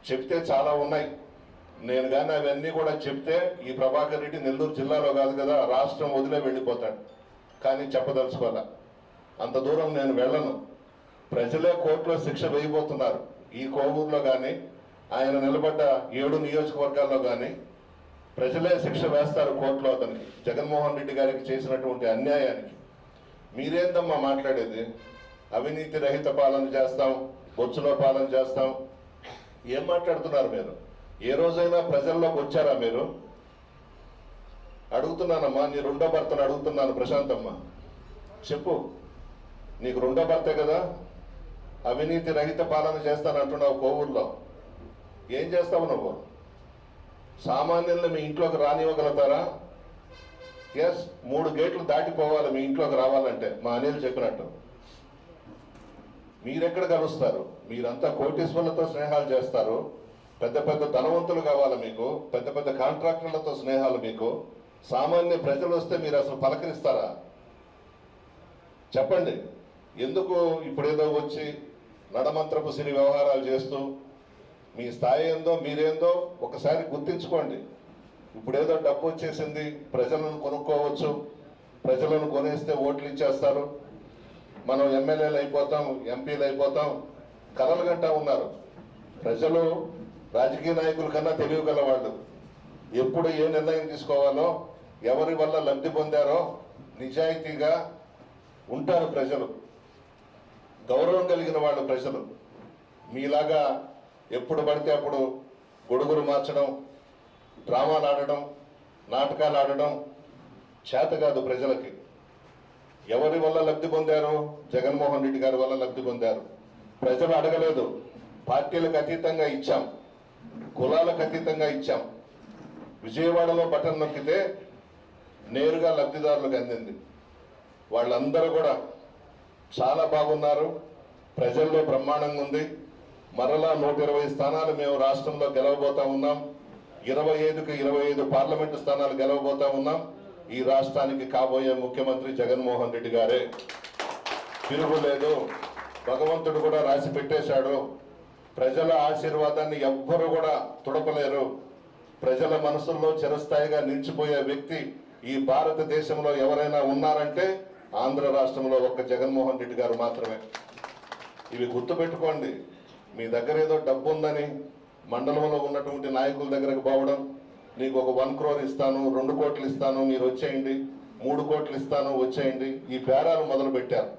చెప్తే చాలా ఉన్నాయి. నేను కానీ అవన్నీ కూడా చెప్తే ఈ ప్రభాకర్ రెడ్డి నెల్లూరు జిల్లాలో కాదు కదా రాష్ట్రం వదిలే వెళ్ళిపోతాడు. కానీ చెప్పదలుచుకోవాలా, అంత దూరం నేను వెళ్ళను. ప్రజలే కోర్టులో శిక్ష వేయబోతున్నారు. ఈ కోవూరులో కానీ ఆయన నిలబడ్డ 7 నియోజకవర్గాల్లో కానీ ప్రజలే శిక్ష వేస్తారు కోర్టులో అతనికి, జగన్మోహన్ రెడ్డి గారికి చేసినటువంటి అన్యాయానికి. మీరేందమ్మా మాట్లాడేది? అవినీతి రహిత పాలన చేస్తాం, బొచ్చులో పాలన చేస్తాం, ఏం మాట్లాడుతున్నారు మీరు? ఏ రోజైనా ప్రజల్లోకి వచ్చారా మీరు? అడుగుతున్నానమ్మా, నీ రెండో భర్తను అడుగుతున్నాను. ప్రశాంతమ్మ చెప్పు, నీకు రెండో భర్తే కదా? అవినీతి రహిత పాలన చేస్తానంటున్నావు కోవూరులో. ఏం చేస్తావు నువ్వు? సామాన్యులను మీ ఇంట్లోకి రానివ్వగలుగుతారా? ఎస్, 3 గేట్లు దాటిపోవాలి మీ ఇంట్లోకి రావాలంటే, మా అనిల్ చెప్పినట్టు. మీరెక్కడ కలుస్తారు? మీరంతా కోటీశ్వర్లతో స్నేహాలు చేస్తారు, పెద్ద పెద్ద ధనవంతులు కావాలి మీకు, పెద్ద పెద్ద కాంట్రాక్టర్లతో స్నేహాలు మీకు. సామాన్య ప్రజలు వస్తే మీరు అసలు పలకరిస్తారా? చెప్పండి. ఎందుకు ఇప్పుడేదో వచ్చి నడమంత్రపు సిరి వ్యవహారాలు చేస్తూ మీ స్థాయి ఏందో మీరేందో ఒకసారి గుర్తించుకోండి. ఇప్పుడేదో డబ్బు వచ్చేసింది, ప్రజలను కొనుక్కోవచ్చు, ప్రజలను కొనేస్తే ఓట్లు ఇచ్చేస్తారు, మనం ఎమ్మెల్యేలు అయిపోతాం, ఎంపీలు అయిపోతాం, కలలు గంటా ఉన్నారు. ప్రజలు రాజకీయ నాయకుల కన్నా తెలియగల వాళ్ళు. ఎప్పుడు ఏ నిర్ణయం తీసుకోవాలో, ఎవరి వల్ల లబ్ధి పొందారో నిజాయితీగా ఉంటారు ప్రజలు, గౌరవం కలిగిన వాళ్ళు ప్రజలు. మీలాగా ఎప్పుడు పడితే అప్పుడు గొడుగులు మార్చడం, డ్రామాలు ఆడడం, నాటకాలు ఆడడం చేత కాదు ప్రజలకి. ఎవరి వల్ల లబ్ధి పొందారు? జగన్మోహన్ రెడ్డి గారి వల్ల లబ్ధి పొందారు. ప్రజలు అడగలేదు, పార్టీలకు అతీతంగా ఇచ్చాం, కులాలకు అతీతంగా ఇచ్చాం. విజయవాడలో బటన్ నొక్కితే నేరుగా లబ్ధిదారులకు అందింది. వాళ్ళందరూ కూడా చాలా బాగున్నారు, ప్రజల్లో బ్రహ్మాండంగా ఉంది. మరలా 120 స్థానాలు మేము రాష్ట్రంలో గెలవబోతా ఉన్నాం. 25కి 25 పార్లమెంటు స్థానాలు గెలవబోతా ఉన్నాం. ఈ రాష్ట్రానికి కాబోయే ముఖ్యమంత్రి జగన్మోహన్ రెడ్డి గారే, తిరుగులేదు. భగవంతుడు కూడా రాసి పెట్టేశాడు. ప్రజల ఆశీర్వాదాన్ని ఎవ్వరూ కూడా తుడపలేరు. ప్రజల మనసుల్లో చిరస్థాయిగా నిలిచిపోయే వ్యక్తి ఈ భారతదేశంలో ఎవరైనా ఉన్నారంటే ఆంధ్ర రాష్ట్రంలో ఒక్క జగన్మోహన్ రెడ్డి గారు మాత్రమే. ఇవి గుర్తుపెట్టుకోండి. మీ దగ్గర ఏదో డబ్బు ఉందని మండలంలో ఉన్నటువంటి నాయకుల దగ్గరకు పోవడం, నీకు ఒక 1 crore ఇస్తాను, 2 కోట్లు ఇస్తాను, మీరు వచ్చేయండి, 3 కోట్లు ఇస్తాను, వచ్చేయండి, ఈ బేరాలు మొదలు పెట్టారు.